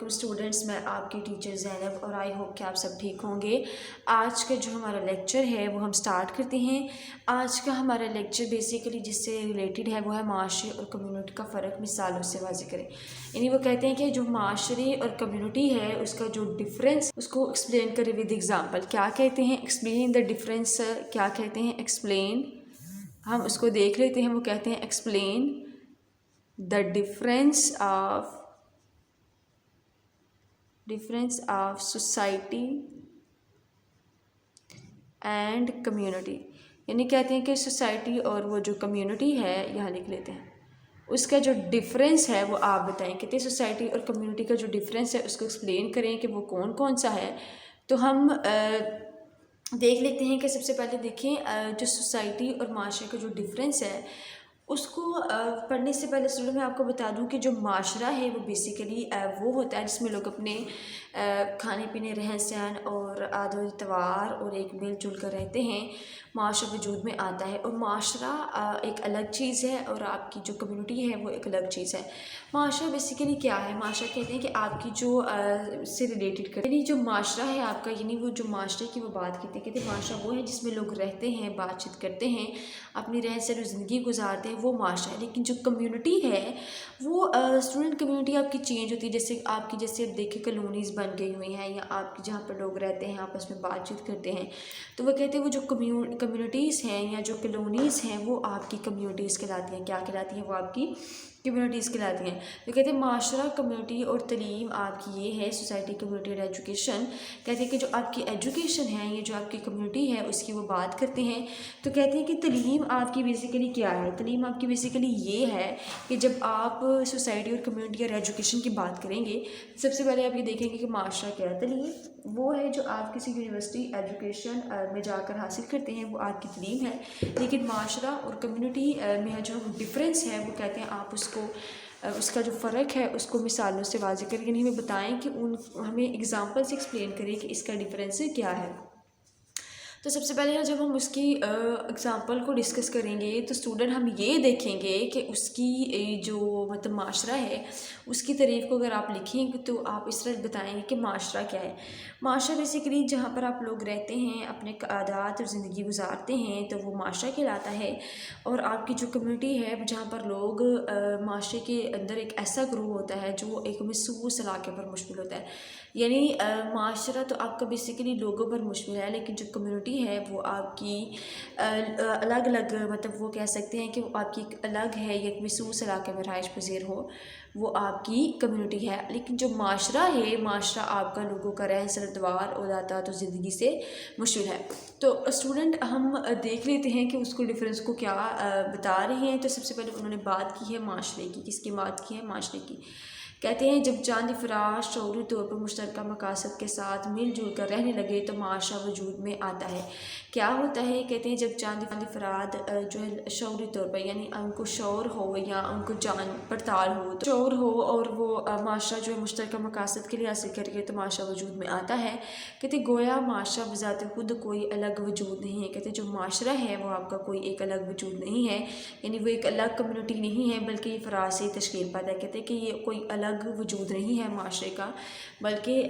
علیکم اسٹوڈنٹس، میں آپ کی ٹیچر زینب اور آئی ہوپ کہ آپ سب ٹھیک ہوں گے۔ آج کا جو ہمارا لیکچر ہے وہ ہم سٹارٹ کرتے ہیں۔ آج کا ہمارا لیکچر بیسیکلی جس سے ریلیٹڈ ہے وہ ہے معاشرے اور کمیونٹی کا فرق مثالوں سے واضح کریں۔ یعنی وہ کہتے ہیں کہ جو معاشرے اور کمیونٹی ہے اس کا جو ڈفرینس اس کو ایکسپلین کرے ود ایگزامپل۔ کیا کہتے ہیں؟ Explain the difference. کیا کہتے ہیں؟ ایکسپلین۔ ہم اس کو دیکھ لیتے ہیں۔ وہ کہتے ہیں explain the difference of society and community۔ یعنی کہتے ہیں کہ سوسائٹی اور وہ جو کمیونٹی ہے، یہاں لکھ لیتے ہیں، اس کا جو ڈفرینس ہے وہ آپ بتائیں۔ کہتے ہیں سوسائٹی اور کمیونٹی کا جو ڈفرینس ہے اس کو ایکسپلین کریں کہ وہ کون کون سا ہے۔ تو ہم دیکھ لیتے ہیں کہ سب سے پہلے دیکھیں جو سوسائٹی اور معاشرے کا جو ڈفرینس ہے اس کو پڑھنے سے پہلے اسٹوڈنٹ میں آپ کو بتا دوں کہ جو معاشرہ ہے وہ بیسیکلی وہ ہوتا ہے جس میں لوگ اپنے کھانے پینے، رہن سہن اور عادت و اتوار اور ایک مل جل کر رہتے ہیں۔ معاشرہ وجود میں آتا ہے اور معاشرہ ایک الگ چیز ہے اور آپ کی جو کمیونٹی ہے وہ ایک الگ چیز ہے۔ معاشرہ بیسیکلی کیا ہے؟ معاشرہ کہتے ہیں کہ آپ کی جو سے ریلیٹڈ کرتے یعنی جو معاشرہ ہے آپ کا، یعنی وہ جو معاشرے کی وہ بات کہتے ہیں۔ کہتے ہیں معاشرہ وہ ہے جس میں لوگ رہتے ہیں، بات چیت کرتے ہیں، اپنی رہن سہن زندگی گزارتے ہیں، وہ معاشرہ ہے۔ لیکن جو کمیونٹی ہے وہ اسٹوڈنٹ کمیونٹی آپ کی چینج ہوتی ہے۔ جیسے آپ کی جیسے اب دیکھیں کالونیز بن گئی ہوئی ہیں یا آپ کی جہاں پر لوگ رہتے ہیں آپس میں بات چیت کرتے ہیں، تو وہ کہتے ہیں وہ جو کمیونٹیز ہیں یا جو کالونیز ہیں وہ آپ کی کمیونٹیز کہلاتی ہیں۔ کیا کہلاتی ہیں؟ وہ آپ کی کمیونٹیز کہلاتی ہیں۔ تو کہتے ہیں معاشرہ، کمیونٹی اور تعلیم آپ کی یہ ہے سوسائٹی، کمیونٹی اور ایجوکیشن۔ کہتے ہیں کہ جو آپ کی ایجوکیشن ہے، یہ جو آپ کی کمیونٹی ہے اس کی وہ بات کرتے ہیں۔ تو کہتے ہیں کہ تعلیم آپ کی بیسیکلی کیا ہے؟ تعلیم آپ کی بیسیکلی یہ ہے کہ جب آپ سوسائٹی اور کمیونٹی اور ایجوکیشن کی بات کریں گے، سب سے پہلے آپ یہ دیکھیں گے کہ معاشرہ کیا ہے۔ تعلیم وہ ہے جو آپ کسی یونیورسٹی ایجوکیشن میں جا کر حاصل کرتے ہیں، وہ آپ کی تعلیم ہے۔ لیکن معاشرہ اور کمیونٹی میں جو ڈفرینس ہے وہ کہتے ہیں آپ اس کا جو فرق ہے اس کو مثالوں سے واضح کریں، یعنی ہمیں بتائیں کہ ہمیں ایگزامپل سے ایکسپلین کریں کہ اس کا ڈفرینس کیا ہے۔ تو سب سے پہلے جب ہم اس کی اگزامپل کو ڈسکس کریں گے تو اسٹوڈنٹ ہم یہ دیکھیں گے کہ اس کی جو مطلب معاشرہ ہے اس کی تعریف کو اگر آپ لکھیں گے تو آپ اس طرح بتائیں گے کہ معاشرہ کیا ہے۔ معاشرہ بیسیکلی جہاں پر آپ لوگ رہتے ہیں، اپنے عادات اور زندگی گزارتے ہیں، تو وہ معاشرہ کہلاتا ہے۔ اور آپ کی جو کمیونٹی ہے جہاں پر لوگ معاشرے کے اندر ایک ایسا گروہ ہوتا ہے جو ایک مخصوص علاقے پر مشتمل ہوتا ہے۔ یعنی معاشرہ تو آپ کا بیسیکلی لوگوں پر مشتمل ہے، لیکن جو کمیونٹی ہے وہ آپ کی الگ الگ مطلب وہ کہہ سکتے ہیں کہ وہ آپ کی ایک الگ ہے، ایک مخصوص علاقے میں رہائش پذیر ہو، وہ آپ کی کمیونٹی ہے۔ لیکن جو معاشرہ ہے، معاشرہ آپ کا لوگوں کا رہن سہن، اتوار اور عادات و زندگی سے مشتمل ہے۔ تو اسٹوڈنٹ ہم دیکھ لیتے ہیں کہ اس کو ڈفرینس کو کیا بتا رہے ہیں۔ تو سب سے پہلے انہوں نے بات کی ہے معاشرے کی۔ کس کی بات کی ہے؟ معاشرے کی۔ کہتے ہیں جب چاند افراد شعوری طور پر مشترکہ مقاصد کے ساتھ مل جل کر رہنے لگے تو معاشرہ وجود میں آتا ہے۔ کیا ہوتا ہے؟ کہتے ہیں جب چاند افراد جو ہے شعوری طور پر، یعنی ان کو شعور ہو یا ان کو جان پڑتال ہو، تو شعور ہو اور وہ معاشرہ جو ہے مشترکہ مقاصد کے لیے حاصل کر کے تو معاشرہ وجود میں آتا ہے۔ کہتے ہیں گویا معاشرہ بذات خود کوئی الگ وجود نہیں ہے۔ کہتے ہیں جو معاشرہ ہے وہ آپ کا کوئی ایک الگ وجود نہیں ہے، یعنی وہ ایک الگ کمیونٹی نہیں ہے بلکہ یہ افراد سے تشکیل پاتا ہے۔ کہتے ہیں کہ یہ کوئی الگ وجود نہیں ہے معاشرے کا، بلکہ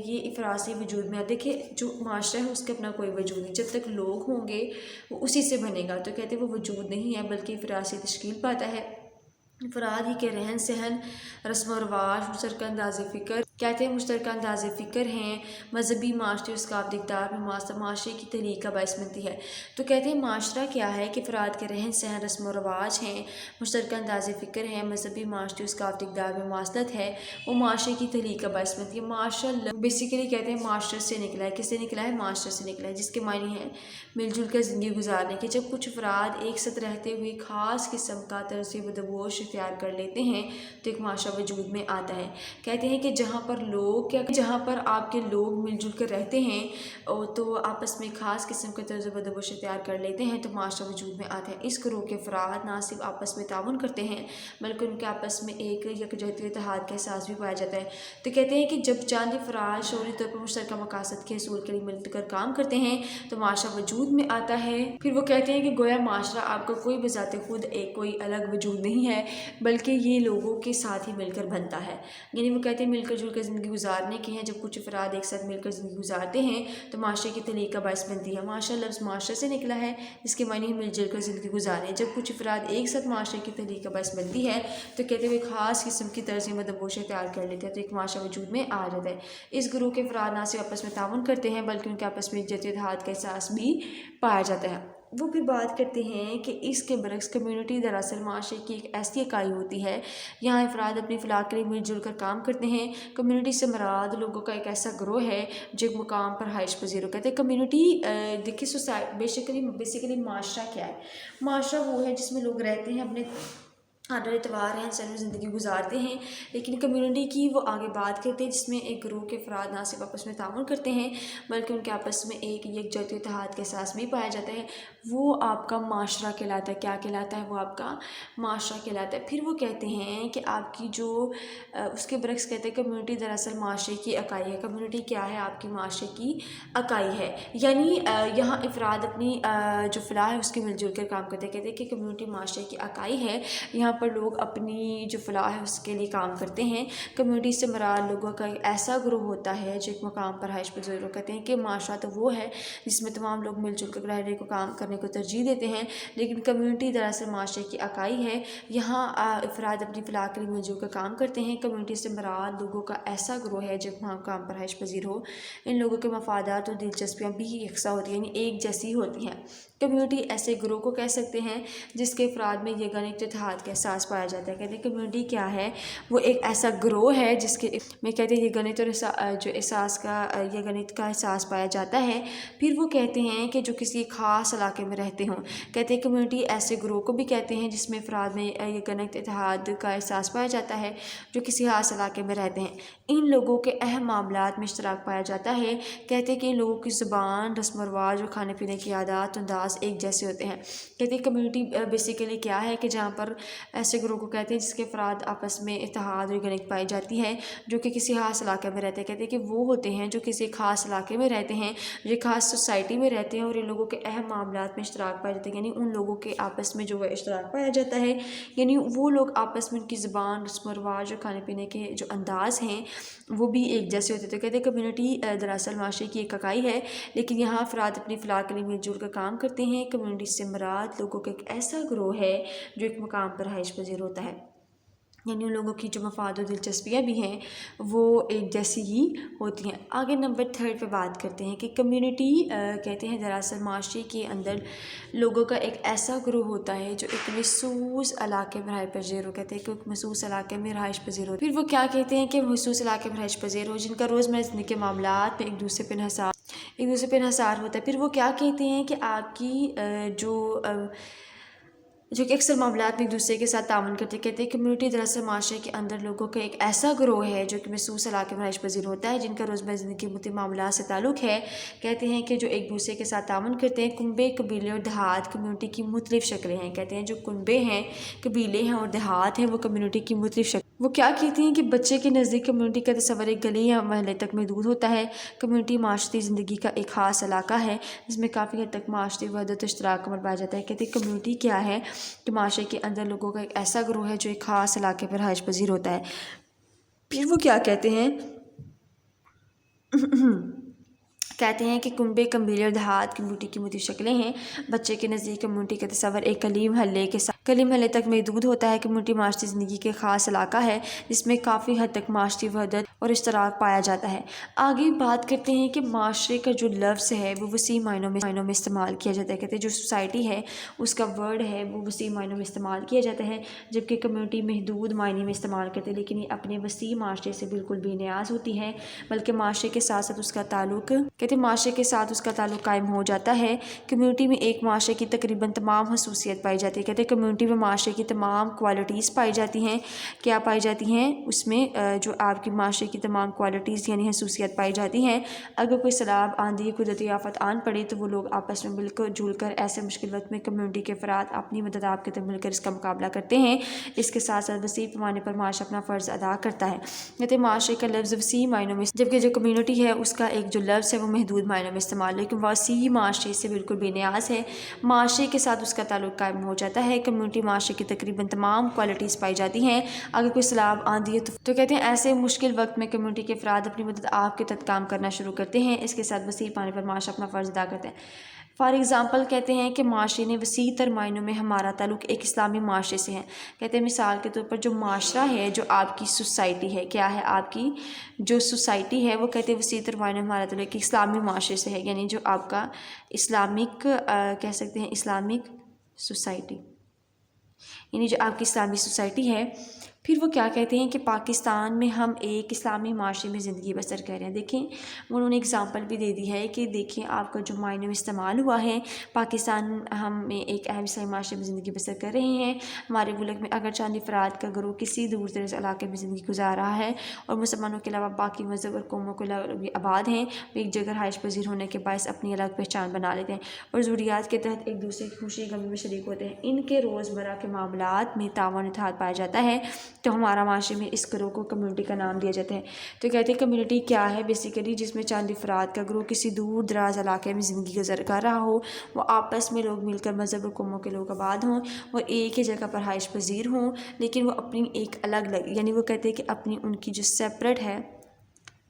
یہ افراد سے وجود میں دیکھیں جو معاشرہ ہے اس کا اپنا کوئی وجود نہیں۔ جب تک لوگ ہوں گے وہ اسی سے بنے گا، تو کہتے ہیں وہ وجود نہیں ہے بلکہ افراد سے تشکیل پاتا ہے۔ افراد ہی کے رہن سہن، رسم و رواج، مشترکہ انداز فکر، کہتے ہیں مشترکہ انداز فکر ہیں، مذہبی، معاشرتی اور ثقافتی اقدار میں معاشرے کی تحریک کا باعث بنتی ہے۔ تو کہتے ہیں معاشرہ کیا ہے کہ افراد کے رہن سہن، رسم و رواج ہیں، مشترکہ انداز فکر ہیں، مذہبی، معاشرتی اور ثقافتی اقدار میں مواصلت ہے، وہ معاشرے کی تحریک کا باعث بنتی ہے۔ معاشرہ بیسیکلی کہتے ہیں معاشرے سے نکلا ہے۔ کس سے نکلا ہے؟ معاشرے سے نکلا ہے، جس کے معنی ہیں مل جل کر زندگی گزارنے کے۔ جب کچھ افراد ایک ساتھ رہتے ہوئے خاص قسم کا طرز بدوش اختیار کر لیتے ہیں تو ایک معاشرہ وجود میں آتا ہے۔ کہتے ہیں کہ جہاں پر آپ کے لوگ مل جل کر رہتے ہیں تو آپس میں خاص قسم کا طرز بدوش اختیار کر لیتے ہیں تو معاشرہ وجود میں آتا ہے۔ اس گروہ کے افراد نہ صرف آپس میں تعاون کرتے ہیں بلکہ ان کے آپس میں ایک یکجہتی و اتحاد کا احساس بھی پایا جاتا ہے۔ تو کہتے ہیں کہ جب چاند افراد شعوری طور پر مشترکہ مقاصد کے حصول کے لیے مل کر کام کرتے ہیں تو معاشرہ وجود میں آتا ہے۔ پھر وہ کہتے ہیں کہ گویا معاشرہ آپ کا کوئی بذات خود ایک کوئی الگ وجود نہیں ہے بلکہ یہ لوگوں کے ساتھ ہی مل کر بنتا ہے. یعنی وہ کہتے ہیں مل کر جل کر زندگی گزارنے کے ہیں. جب کچھ افراد ایک ساتھ مل کر زندگی گزارتے ہیں تو معاشرے کی تخلیق کا باعث بنتی ہے. معاشرہ لفظ معاشرے سے نکلا ہے، اس کے معنی مل جل کر زندگی گزارنے. جب کچھ افراد ایک ساتھ معاشرے کی تخلیق کا باعث بنتی ہے تو کہتے ہیں وہ خاص قسم کی طرز مدبوش تیار کر لیتے ہیں تو ایک معاشرہ وجود میں آ جاتا ہے. اس گروہ کے افراد نہ صرف آپس میں تعاون کرتے ہیں بلکہ ان کے آپس میں یکجہتی و اتحاد کا احساس بھی پایا جاتا ہے. وہ پھر بات کرتے ہیں کہ اس کے برعکس کمیونٹی دراصل معاشرے کی ایک ایسی اکائی ہوتی ہے. یہاں افراد اپنی فلاح کے لیے مل جل کر کام کرتے ہیں. کمیونٹی سے مراد لوگوں کا ایک ایسا گروہ ہے جو ایک مقام پر رہائش پذیر ہو. کہتے ہیں کمیونٹی دیکھیے بیسیکلی معاشرہ کیا ہے؟ معاشرہ وہ ہے جس میں لوگ رہتے ہیں، اپنے آدھار اتوار ہیں، سر زندگی گزارتے ہیں. لیکن کمیونٹی کی وہ آگے بات کرتے ہیں جس میں ایک گروہ کے افراد نہ صرف آپس میں تعاون کرتے ہیں بلکہ ان کے آپس میں ایک یکجہتی و اتحاد کا احساس بھی پایا جاتا ہے. وہ آپ کا معاشرہ کہلاتا ہے. کیا کہلاتا ہے؟ وہ آپ کا معاشرہ کہلاتا ہے. پھر وہ کہتے ہیں کہ آپ کی جو اس کے برعکس کہتے ہیں کمیونٹی دراصل معاشرے کی اکائی ہے. کمیونٹی کیا ہے؟ آپ کی معاشرے کی اکائی ہے. یعنی یہاں افراد اپنی جو فلاح ہے اس کے مل جل کر کام کرتے ہیں. کہتے ہیں کہ کمیونٹی معاشرے کی اکائی ہے. یہاں پر لوگ اپنی جو فلاح ہے اس کے لیے کام کرتے ہیں. کمیونٹی سے مراد لوگوں کا ایک ایسا گروہ ہوتا ہے جو ایک مقام پر رہائش پذیر ہو. کہتے ہیں کہ معاشرہ تو وہ ہے جس میں تمام لوگ مل جل کر رہنے کو کام کرنے کو ترجیح دیتے ہیں، لیکن کمیونٹی دراصل معاشرے کی اکائی ہے. یہاں افراد اپنی فلاح کے لیے مل جل کر کام کرتے ہیں. کمیونٹی سے مراد لوگوں کا ایسا گروہ ہے جو مقام پر رہائش پذیر ہو. ان لوگوں کے مفادات اور دلچسپیاں بھی یکساں ہوتی ہیں، یعنی ایک جیسی ہوتی ہیں. کمیونٹی ایسے گروہ کو کہہ سکتے ہیں جس کے افراد میں یگانگی اتحاد کا احساس پایا جاتا ہے. کہتے ہیں کمیونٹی کیا ہے؟ وہ ایک ایسا گروہ ہے جس کے میں کہتے ہیں یگانگی اور جو احساس کا یگانگی کا احساس پایا جاتا ہے. پھر وہ کہتے ہیں کہ جو کسی خاص علاقے میں رہتے ہوں. کہتے ہیں کمیونٹی ایسے گروہ کو بھی کہتے ہیں جس میں افراد میں یگانگی اتحاد کا احساس پایا جاتا ہے جو کسی خاص علاقے میں رہتے ہیں. ان لوگوں کے اہم معاملات میں اشتراک پایا جاتا ہے. کہتے ہیں کہ ان لوگوں کی زبان، رسم و رواج اور کھانے پینے کی عادات و انداز ایک جیسے ہوتے ہیں. کہتے ہیں کمیونٹی بیسیکلی کیا ہے کہ جہاں پر ایسے گروہ کو کہتے ہیں جس کے افراد آپس میں اتحاد اور یگانگی پائی جاتی ہے جو کہ کسی خاص علاقے میں رہتے ہیں. کہتے ہیں کہ وہ ہوتے ہیں جو کسی خاص علاقے میں رہتے ہیں، جو خاص سوسائٹی میں رہتے ہیں اور ان لوگوں کے اہم معاملات میں اشتراک پایا جاتا ہے. یعنی ان لوگوں کے آپس میں جو ہے اشتراک پایا جاتا ہے، یعنی وہ لوگ آپس میں ان کی زبان، رسم و رواج اور کھانے پینے کے جو انداز ہیں وہ بھی ایک جیسے ہوتے تھے. کہتے ہیں کمیونٹی دراصل معاشرے کی ایک اکائی ہے، لیکن یہاں افراد اپنی فلاح کے لیے مل جل کر کام کرتے ہیں. کمیونٹی سے مراد لوگوں کا ایک ایسا گروہ ہے جو ایک مقام پر رہائش پذیر ہوتا ہے. یعنی ان لوگوں کی جو مفاد و دلچسپیاں بھی ہیں وہ ایک جیسی ہی ہوتی ہیں. آگے نمبر 3 پہ بات کرتے ہیں کہ کمیونٹی کہتے ہیں دراصل معاشرے کے اندر لوگوں کا ایک ایسا گروہ ہوتا ہے جو ایک مخصوص علاقے میں رہائش پذیر ہو. کہتے ہیں کہ ایک مخصوص علاقے میں رہائش پذیر ہو. پھر وہ کیا کہتے ہیں کہ مخصوص علاقے میں رہائش پذیر ہو جن کا روزمرہ زندگی کے معاملات میں ایک دوسرے پہ انحصار ہوتا ہے. پھر وہ کیا کہتے ہیں کہ آپ کی جو کہ اکثر معاملات میں ایک دوسرے کے ساتھ تعاون کرتے. کہتے ہیں کمیونٹی دراصل معاشرے کے اندر لوگوں کا ایک ایسا گروہ ہے جو کہ مخصوص علاقے میں رہائش پذیر ہوتا ہے جن کا روزمرہ زندگی کے مختلف معاملات سے تعلق ہے. کہتے ہیں کہ جو ایک دوسرے کے ساتھ تعاون کرتے ہیں. کنبے، قبیلے اور دیہات کمیونٹی کی مختلف شکلیں ہیں. کہتے ہیں جو کنبے ہیں، قبیلے ہیں اور دیہات ہیں وہ کمیونٹی کی مختلف شکلیں. وہ کیا کہتے ہیں کہ بچے کے نزدیک کمیونٹی کا تصور ایک گلی یا محلے تک محدود ہوتا ہے. کمیونٹی معاشرتی زندگی کا ایک خاص علاقہ ہے جس میں کافی حد تک معاشرتی وحدت و اشتراک عمل پایا جاتا ہے. کہتے ہیں کمیونٹی کیا ہے کہ معاشرے کے اندر لوگوں کا ایک ایسا گروہ ہے جو ایک خاص علاقے پر رہائش پذیر ہوتا ہے. پھر وہ کیا کہتے ہیں کہتے ہیں کہ کنبے، قبیلے اور دیہات کمیونٹی کی مختلف شکلیں ہیں. بچے کے نزدیک کمیونٹی کا تصور ایک کلی محلے تک محدود ہوتا ہے. کمیونٹی معاشرتی زندگی کے خاص علاقہ ہے جس میں کافی حد تک معاشرتی وحدت اور اشتراک پایا جاتا ہے. آگے بات کرتے ہیں کہ معاشرے کا جو لفظ ہے وہ وسیع معنوں میں استعمال کیا جاتا ہے. کہتے ہیں جو سوسائٹی ہے اس کا ورڈ ہے وہ وسیع معنوں میں استعمال کیا جاتا ہے، جبکہ کمیونٹی محدود معنی میں استعمال کرتے ہیں. لیکن یہ اپنے وسیع معاشرے سے بالکل بے نیاز ہوتی ہے، بلکہ معاشرے کے ساتھ ساتھ اس کا تعلق قائم ہو جاتا ہے. کمیونٹی میں ایک معاشرے کی تقریباً تمام خصوصیت پائی جاتی ہے. کہتے ہیں کمیونٹی میں معاشرے کی تمام کوالٹیز پائی جاتی ہیں. کیا پائی جاتی ہیں؟ اس میں جو آپ کی معاشرے کی تمام کوالٹیز یعنی خصوصیت پائی جاتی ہیں. اگر کوئی سیلاب، آندھی، قدرتی آفت آن پڑے تو وہ لوگ آپس میں مل کر جل کر ایسے مشکل وقت میں کمیونٹی کے افراد اپنی مدد آپ کے تک مل کر اس کا مقابلہ کرتے ہیں. اس کے ساتھ ساتھ وسیع پیمانے پر معاشرہ اپنا فرض ادا کرتا ہے. کہتے ہیں معاشرے کا لفظ وسیع معنوں میں، جبکہ جو کمیونٹی ہے اس کا ایک جو لفظ ہے وہ محدود معنوں میں استعمال، لیکن وسیع معاشرے سے بالکل بے نیاز ہے. معاشرے کے ساتھ اس کا تعلق قائم ہو جاتا ہے. کمیونٹی کمیونٹی معاشرے کی تقریباً تمام کوالٹیز پائی جاتی ہیں۔ اگر کوئی سیلاب آندھی ہے تو کہتے ہیں ایسے مشکل وقت میں کمیونٹی کے افراد اپنی مدد آپ کے تحت کام کرنا شروع کرتے ہیں، اس کے ساتھ وسیع پیمانے پر معاشرہ اپنا فرض ادا کرتے ہیں۔ فار ایگزامپل کہتے ہیں کہ معاشرے نے وسیع تر معنوں میں ہمارا تعلق ایک اسلامی معاشرے سے ہے۔ کہتے ہیں مثال کے طور پر جو معاشرہ ہے، جو آپ کی سوسائٹی ہے، کیا ہے آپ کی جو سوسائٹی ہے، وہ کہتے ہیں وسیع تر معنوں میں ہمارا تعلق ایک اسلامی معاشرے سے ہے، یعنی جو آپ کا اسلامک کہہ سکتے ہیں اسلامک سوسائٹی، یعنی جو آپ کی اسلامی سوسائٹی ہے۔ پھر وہ کیا کہتے ہیں کہ پاکستان میں ہم ایک اسلامی معاشرے میں زندگی بسر کر رہے ہیں۔ دیکھیں انہوں نے اگزامپل بھی دے دی ہے کہ دیکھیں آپ کا جو معنی میں استعمال ہوا ہے، پاکستان ہم میں ایک اہم اسلامی معاشرے میں زندگی بسر کر رہے ہیں۔ ہمارے ملک میں اگر چند افراد کا گروہ کسی دور دراز علاقے میں زندگی گزار رہا ہے اور مسلمانوں کے علاوہ باقی مذہب اور قوموں کے علاوہ بھی آباد ہیں، وہ ایک جگہ رہائش پذیر ہونے کے باعث اپنی الگ پہچان بنا لیتے ہیں اور ضروریات کے تحت ایک دوسرے کی خوشی غمی میں شریک ہوتے ہیں۔ ان کے روزمرہ کے معاملات میں تعاون اتحاد پایا جاتا ہے، تو ہمارا معاشرے میں اس گروہ کو کمیونٹی کا نام دیا جاتا ہے۔ تو کہتے ہیں کمیونٹی کیا ہے؟ بیسیکلی جس میں چند افراد کا گروہ کسی دور دراز علاقے میں زندگی گزر کر رہا ہو، وہ آپس میں لوگ مل کر مذہب اور قوموں کے لوگ آباد ہوں، وہ ایک ہی جگہ پر رہائش پذیر ہوں، لیکن وہ اپنی ایک الگ یعنی وہ کہتے ہیں کہ اپنی ان کی جو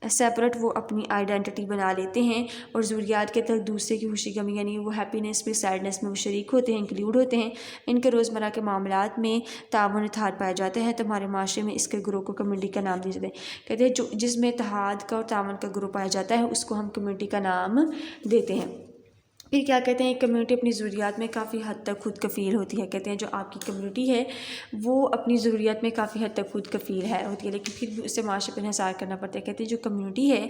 سیپریٹ وہ اپنی آئیڈینٹی بنا لیتے ہیں اور ضروریات کے تحت دوسرے کی خوشی غمی یعنی وہ ہیپینس میں سیڈنس میں وہ شریک ہوتے ہیں، انکلیوڈ ہوتے ہیں۔ ان کے روزمرہ کے معاملات میں تعاون اتحاد پایا جاتا ہے، تو ہمارے معاشرے میں اس کے گروہ کو کمیونٹی کا نام دیا جاتا ہے۔ کہتے ہیں جس میں اتحاد کا اور تعاون کا گروہ پایا جاتا ہے اس کو ہم کمیونٹی کا نام دیتے ہیں۔ پھر کیا کہتے ہیں کمیونٹی اپنی ضروریات میں کافی حد تک خود کفیل ہوتی ہے۔ کہتے ہیں جو آپ کی کمیونٹی ہے وہ اپنی ضروریات میں کافی حد تک خود کفیل ہوتی ہے، لیکن پھر بھی اسے معاشرے پر انحصار کرنا پڑتا ہے۔ کہتے ہیں جو کمیونٹی ہے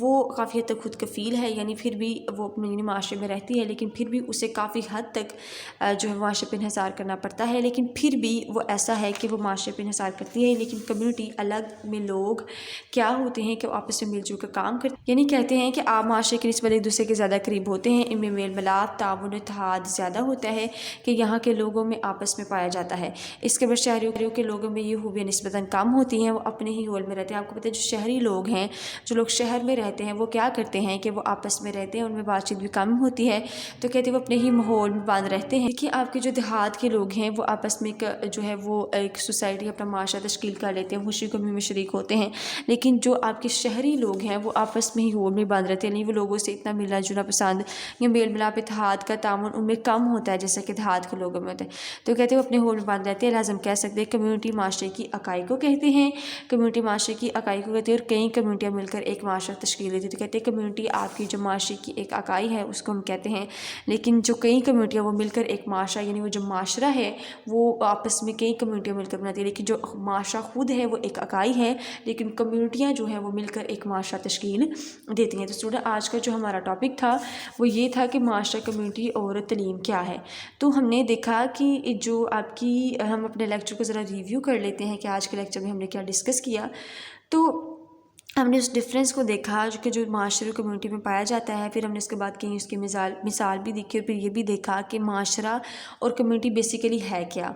وہ کافی حد تک خود کفیل ہے، یعنی پھر بھی وہ اپنے معاشرے میں رہتی ہے، لیکن پھر بھی اسے کافی حد تک جو ہے معاشرے پر انحصار کرنا پڑتا ہے، لیکن پھر بھی وہ ایسا ہے کہ وہ معاشرے پر انحصار کرتی ہے۔ لیکن کمیونٹی الگ میں لوگ کیا ہوتے ہیں کہ وہ آپس میں مل جل کر کام کرتے ہیں، یعنی کہتے ہیں کہ آپ معاشرے کے نسبت ایک دوسرے کے زیادہ قریب ہوتے ہیں، ان میں میل ملاپ تعاون اتحاد زیادہ ہوتا ہے کہ یہاں کے لوگوں میں آپس میں پایا جاتا ہے۔ اس کے بعد شہریوں کے لوگوں میں یہ خوبیاں نسبتاً کم ہوتی ہیں، وہ اپنے ہی ہول میں رہتے ہیں۔ آپ کو پتہ ہے جو شہری لوگ ہیں، جو لوگ شہر میں رہتے ہیں، وہ کیا کرتے ہیں کہ وہ آپس میں رہتے ہیں، ان میں بات چیت بھی کم ہوتی ہے، تو کہتے ہیں وہ اپنے ہی ماحول میں بند رہتے ہیں۔ دیکھیے آپ کے جو دیہات کے لوگ ہیں وہ آپس میں جو ہے وہ ایک سوسائٹی اپنا معاشرہ تشکیل کر لیتے ہیں، خوشی غمی میں شریک ہوتے ہیں، لیکن جو آپ کے شہری لوگ ہیں وہ آپس میں ہی ہول میں بند رہتے ہیں، نہیں وہ لوگوں سے اتنا ملنا جلنا پسند یا میل ملاپ اتحاد کا تعاون ان میں کم ہوتا ہے جیسا کہ دیہات کے لوگوں میں ہوتا ہے۔ تو کہتے ہیں وہ اپنے ہول میں بند رہتے ہیں، لہٰذا ہم کہہ سکتے ہیں کمیونٹی معاشرے کی اکائی کو کہتے ہیں، کمیونٹی معاشرے کی اکائی کو کہتے ہیں، اور کئی کمیونٹیاں مل کر ایک معاشرہ تشکیل دیتی ہیں۔ تو کہتے ہیں کمیونٹی آپ کی جو معاشرے کی ایک اکائی ہے اس کو ہم کہتے ہیں، لیکن جو کئی کمیونٹیاں وہ مل کر ایک معاشرہ یعنی وہ جو معاشرہ ہے وہ آپس میں کئی کمیونٹیاں مل کر بناتی ہیں، لیکن جو معاشرہ خود ہے وہ ایک اکائی ہے، لیکن کمیونٹیاں جو ہیں وہ مل کر ایک معاشرہ تشکیل دیتی ہیں۔ تو اسٹوڈنٹ آج کا جو ہمارا ٹاپک تھا وہ یہ تھا کہ معاشرہ، کمیونٹی اور تعلیم کیا ہے۔ تو ہم نے دیکھا کہ جو آپ کی ہم اپنے لیکچر کو ذرا ریویو کر لیتے ہیں کہ آج کے لیکچر میں ہم نے کیا ڈسکس کیا۔ تو ہم نے اس ڈفرینس کو دیکھا کہ جو معاشرے کمیونٹی میں پایا جاتا ہے، پھر ہم نے اس کے بعد کہیں اس کی مثال بھی دیکھی، اور پھر یہ بھی دیکھا کہ معاشرہ اور کمیونٹی بیسیکلی ہے کیا۔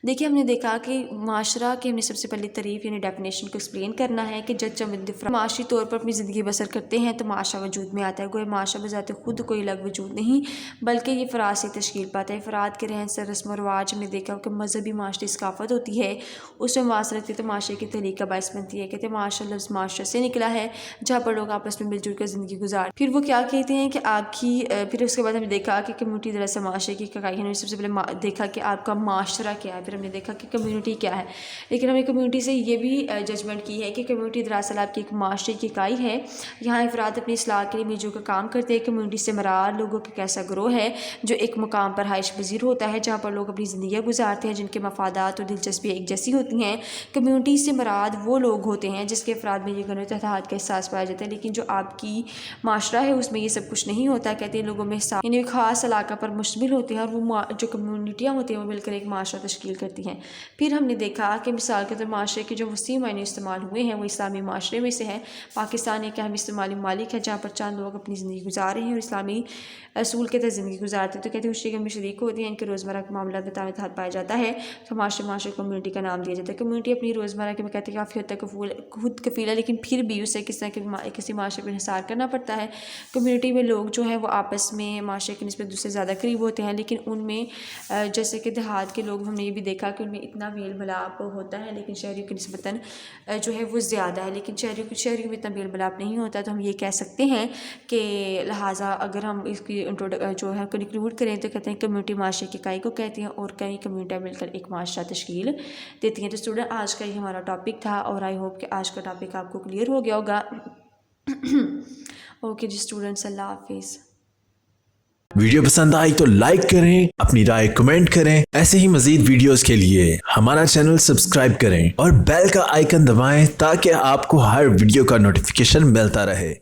دیکھیے ہم نے دیکھا کہ معاشرہ کی ہم نے سب سے پہلے تعریف یعنی ڈیفینیشن کو ایکسپلین کرنا ہے کہ جب معاشی طور پر اپنی زندگی بسر کرتے ہیں تو معاشرہ وجود میں آتا ہے۔ کوئی معاشرہ بذات خود کوئی الگ وجود نہیں بلکہ یہ افراد سے تشکیل پاتا ہے۔ افراد کے رہن سہن رسم و رواج میں دیکھا کہ مذہبی معاشرتی ثقافت ہوتی ہے، اس میں معاشرتی تو معاشرے کی تحریک کا باعث بنتی ہے۔ کہتے ہیں معاشرہ لفظ معاشرہ سے نکلا ہے جہاں پر لوگ آپس میں مل جل کر زندگی گزار۔ پھر وہ کیا کہتے ہیں کہ آپ کی پھر اس کے بعد ہم نے دیکھا کہ کمیونٹی دراصل معاشرے کی اکائی ہے۔ سب سے پہلے دیکھا کہ آپ کا معاشرہ کیا ہے، پھر ہم نے دیکھا کہ کمیونٹی کیا ہے، لیکن ہم نے کمیونٹی سے یہ بھی ججمنٹ کی ہے کہ کمیونٹی دراصل آپ کی ایک معاشرے کی اکائی ہے، یہاں افراد اپنی اصلاح کے لیے مل جل کر کام کرتے ہیں۔ کمیونٹی سے مراد لوگوں کا ایسا گروہ ہے جو ایک مقام پر رہائش پذیر ہوتا ہے جہاں پر لوگ اپنی زندگیاں گزارتے ہیں جن کے مفادات اور دلچسپیاں ایک جیسی ہوتی ہیں۔ کمیونٹی سے مراد وہ لوگ ہوتے ہیں جس کے افراد میں یہ گنو اتحاد کا احساس پایا جاتا ہے، لیکن جو آپ کی معاشرہ ہے اس میں یہ سب کچھ نہیں ہوتا۔ کہتے ہیں لوگوں میں یعنی ایک خاص علاقہ پر مشتمل ہوتے ہیں، اور وہ جو کمیونٹیاں ہوتی ہیں وہ مل کر ایک معاشرہ تشکیل کرتی ہیں۔ پھر ہم نے دیکھا کہ مثال کے طور معاشرے کے جو وسیع معنی استعمال ہوئے ہیں وہ اسلامی معاشرے میں سے ہیں۔ پاکستان ایک اہم استعمالی ممالک ہے جہاں پر چند لوگ اپنی زندگی گزار رہے ہیں اور اسلامی اصول کے تحت زندگی گزارتے ہیں۔ تو کہتے ہیں خوشی غم میں شریک ہوتے ہیں، ان کے روزمرہ کے معاملات میں تعاون اتحاد پایا جاتا ہے، تو معاشرے کمیونٹی کا نام دیا جاتا ہے۔ کمیونٹی اپنی روزمرہ کے میں کہتے ہیں کافی حد تک خود کفیل ہے، لیکن پھر بیوی سے کس طرح کے کسی معاشرے کو انحصار کرنا پڑتا ہے۔ کمیونٹی میں لوگ جو ہیں وہ آپس میں معاشرے کی نسبت دوسرے زیادہ قریب ہوتے ہیں، لیکن ان میں جیسے کہ دیہات کے لوگ ہم نے یہ بھی دیکھا کہ ان میں اتنا میل ملاپ ہوتا ہے، لیکن شہریوں کی نسبتاً جو ہے وہ زیادہ ہے، لیکن شہریوں میں اتنا میل ملاپ نہیں ہوتا۔ تو ہم یہ کہہ سکتے ہیں کہ لہٰذا اگر ہم اس کی جو ہے کنکلوڈ کریں تو کہتے ہیں کمیونٹی معاشرے کی اکائی کو کہتے ہیں، اور کئی کمیونٹیاں مل کر ایک معاشرہ تشکیل دیتی ہیں۔ تو اسٹوڈنٹ آج کا یہ ہمارا ٹاپک تھا، اور آئی ہوپ کہ آج کا ٹاپک آپ کو کلیئر ہو گیا ہوگا۔ اوکے جی اسٹوڈنٹس، اللہ حافظ۔ ویڈیو پسند آئی تو لائک کریں، اپنی رائے کمنٹ کریں۔ ایسے ہی مزید ویڈیوز کے لیے ہمارا چینل سبسکرائب کریں اور بیل کا آئیکن دبائیں تاکہ آپ کو ہر ویڈیو کا نوٹیفیکیشن ملتا رہے۔